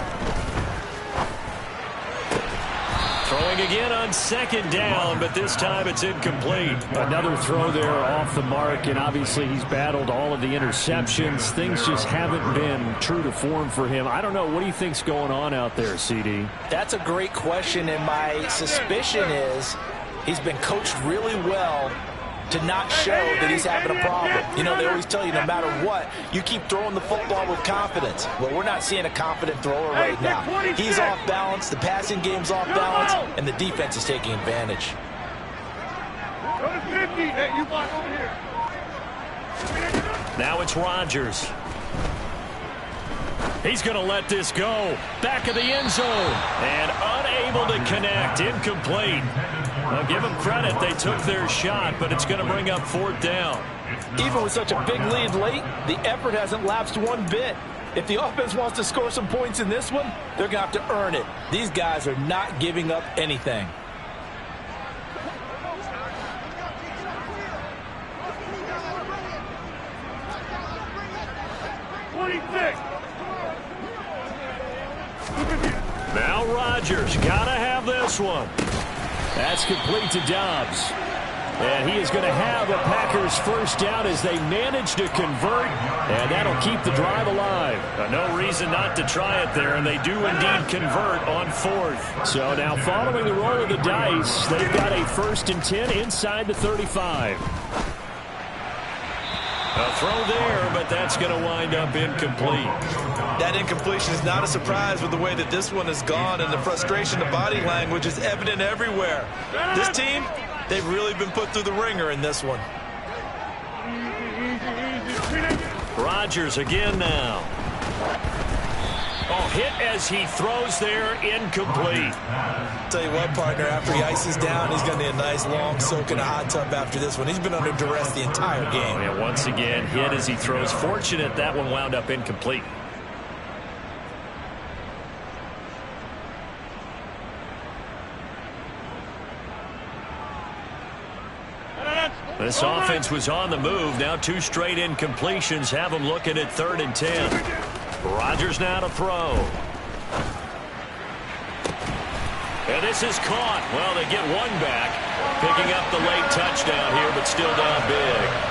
Throwing again on second down, but this time it's incomplete. Another throw there off the mark, and obviously he's battled all of the interceptions. Things just haven't been true to form for him. I don't know. What do you think's going on out there, CD? That's a great question, and my suspicion is he's been coached really well to not show that he's having a problem. You know, they always tell you no matter what, you keep throwing the football with confidence. Well, we're not seeing a confident thrower right now. He's off balance, the passing game's off balance, and the defense is taking advantage. Now it's Rodgers. He's going to let this go. Back of the end zone. And unable to connect. Incomplete. Well, give them credit. They took their shot, but it's going to bring up fourth down. Even with such a big lead late, the effort hasn't lapsed one bit. If the offense wants to score some points in this one, they're going to have to earn it. These guys are not giving up anything. Now Rodgers got to have this one. That's complete to Dobbs. And he is going to have a Packers first down as they manage to convert, and that'll keep the drive alive. No reason not to try it there, and they do indeed convert on fourth. So now following the roll of the dice, they've got a 1st and 10 inside the 35. A throw there, but that's going to wind up incomplete. That incompletion is not a surprise with the way that this one has gone, and the frustration, the body language is evident everywhere. This team, they've really been put through the ringer in this one. Rodgers again now. Oh, hit as he throws there, incomplete. Tell you what, partner, after he ices down, he's going to need a nice long soak in a hot tub after this one. He's been under duress the entire game. And once again, hit as he throws. Fortunate that one wound up incomplete. This offense was on the move. Now 2 straight incompletions have them looking at 3rd and 10. Rodgers now to throw. And this is caught. Well, they get one back, picking up the late touchdown here, but still down big.